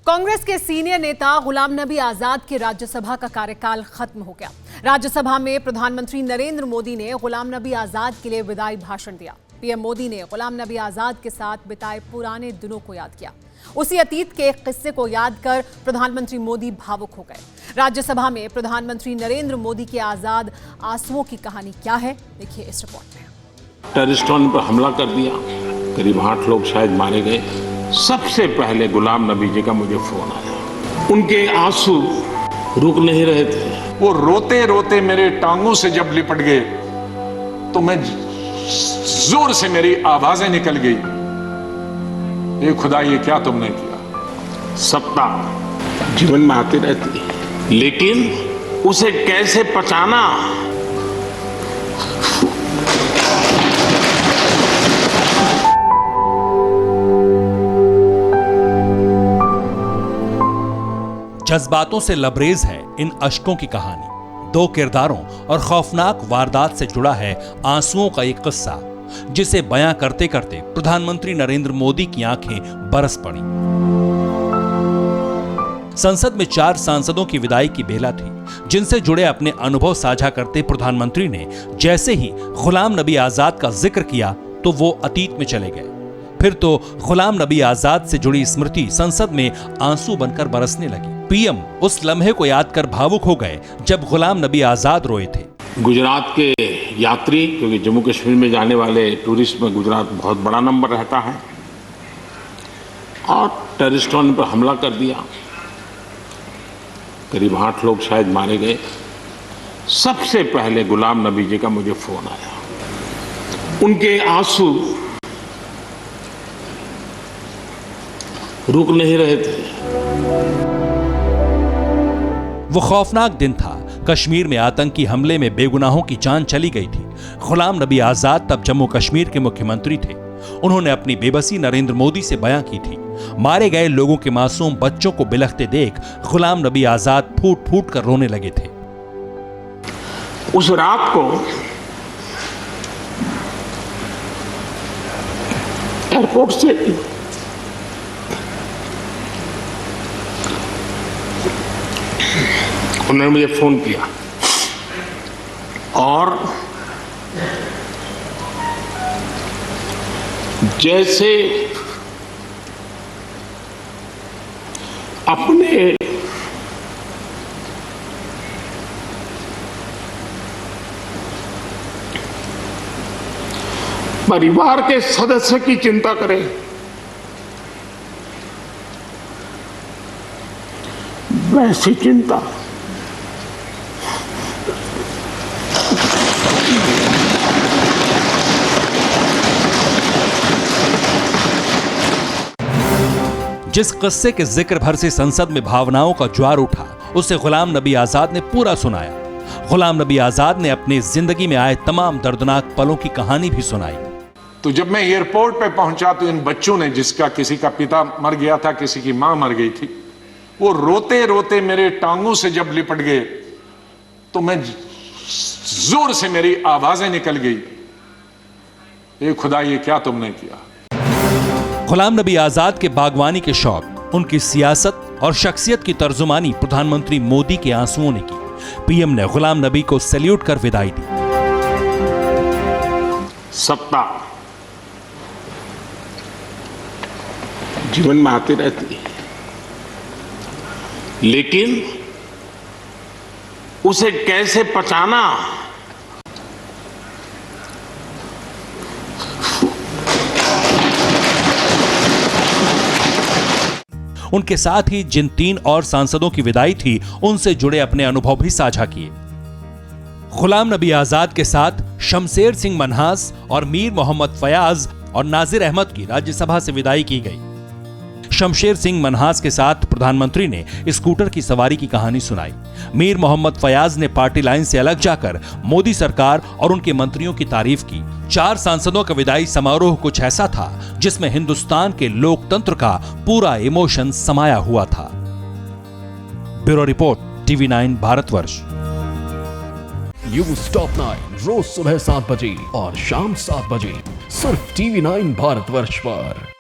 कांग्रेस के सीनियर नेता गुलाम नबी आजाद के राज्यसभा का कार्यकाल खत्म हो गया। राज्यसभा में प्रधानमंत्री नरेंद्र मोदी ने गुलाम नबी आजाद के लिए विदाई भाषण दिया। पीएम मोदी ने गुलाम नबी आजाद के साथ बिताए पुराने दिनों को याद किया। उसी अतीत के एक किस्से को याद कर प्रधानमंत्री मोदी भावुक हो गए। राज्यसभा में प्रधानमंत्री नरेंद्र मोदी के आजाद आंसुओं की कहानी क्या है, देखिए इस रिपोर्ट में। टेररिस्टों ने पर हमला कर दिया, करीब 8 लोग शायद मारे गए। सबसे पहले गुलाम नबी जी का मुझे फोन आया। उनके आंसू रुक नहीं रहे थे। वो रोते रोते मेरे टांगों से जब लिपट गए तो मैं जोर से मेरी आवाजें निकल गई, ये खुदा ये क्या तुमने किया। सत्ता जीवन में आती रहती है, लेकिन उसे कैसे पचाना, जज्बातों से लबरेज है इन अश्कों की कहानी। 2 किरदारों और खौफनाक वारदात से जुड़ा है आंसुओं का एक किस्सा, जिसे बयां करते करते प्रधानमंत्री नरेंद्र मोदी की आंखें बरस पड़ी। संसद में 4 सांसदों की विदाई की बेला थी, जिनसे जुड़े अपने अनुभव साझा करते प्रधानमंत्री ने जैसे ही गुलाम नबी आजाद का जिक्र किया तो वो अतीत में चले गए। फिर तो गुलाम नबी आजाद से जुड़ी स्मृति संसद में आंसू बनकर बरसने लगी। पीएम उस लम्हे को याद कर भावुक हो गए जब गुलाम नबी आजाद रोए थे। गुजरात के यात्री, क्योंकि जम्मू कश्मीर में जाने वाले टूरिस्ट में गुजरात बहुत बड़ा नंबर रहता है, और टेररिस्टों ने पर हमला कर दिया, करीब 8 लोग शायद मारे गए। सबसे पहले गुलाम नबी जी का मुझे फोन आया। उनके आंसू रुक नहीं रहे थे। वो खौफनाक दिन था। कश्मीर में आतंकी हमले में बेगुनाहों की जान चली गई थी। गुलाम नबी आजाद तब जम्मू कश्मीर के मुख्यमंत्री थे। उन्होंने अपनी बेबसी नरेंद्र मोदी से बयां की थी। मारे गए लोगों के मासूम बच्चों को बिलखते देख गुलाम नबी आजाद फूट फूट कर रोने लगे थे। उस रात को एयरपोर्ट से उन्होंने मुझे फोन किया और जैसे अपने परिवार के सदस्य की चिंता करें, वैसी चिंता जिस किस्से के जिक्र भर से संसद में भावनाओं का ज्वार उठा, उसे गुलाम नबी आजाद ने पूरा सुनाया। गुलाम नबी आजाद ने अपनी जिंदगी में आए तमाम दर्दनाक पलों की कहानी भी सुनाई। तो जब मैं एयरपोर्ट पे पहुंचा तो इन बच्चों ने, जिसका किसी का पिता मर गया था, किसी की मां मर गई थी, वो रोते रोते मेरे टांगों से जब लिपट गए तो मैं जोर से मेरी आवाजें निकल गई, ये खुदा ये क्या तुमने किया। गुलाम नबी आजाद के बागवानी के शौक, उनकी सियासत और शख्सियत की तर्जुमानी प्रधानमंत्री मोदी के आंसुओं ने की। पीएम ने गुलाम नबी को सैल्यूट कर विदाई दी। सत्ता जीवन में आती रहती है, लेकिन उसे कैसे पचाना, उनके साथ ही जिन 3 और सांसदों की विदाई थी, उनसे जुड़े अपने अनुभव भी साझा किए। गुलाम नबी आजाद के साथ शमशेर सिंह मनहास और मीर मोहम्मद फयाज और नाजिर अहमद की राज्यसभा से विदाई की गई। शमशेर सिंह मनहास के साथ प्रधानमंत्री ने स्कूटर की सवारी की कहानी सुनाई। मीर मोहम्मद फयाज ने पार्टी लाइन से अलग जाकर मोदी सरकार और उनके मंत्रियों की तारीफ की। 4 सांसदों का विदाई समारोह कुछ ऐसा था जिसमें हिंदुस्तान के लोकतंत्र का पूरा इमोशन समाया हुआ था। Bureau report, TV9 Bharatvarsh. News top 9 रोज सुबह 7 बजे और शाम 7 बजे सिर्फ TV9 भारतवर्ष पर।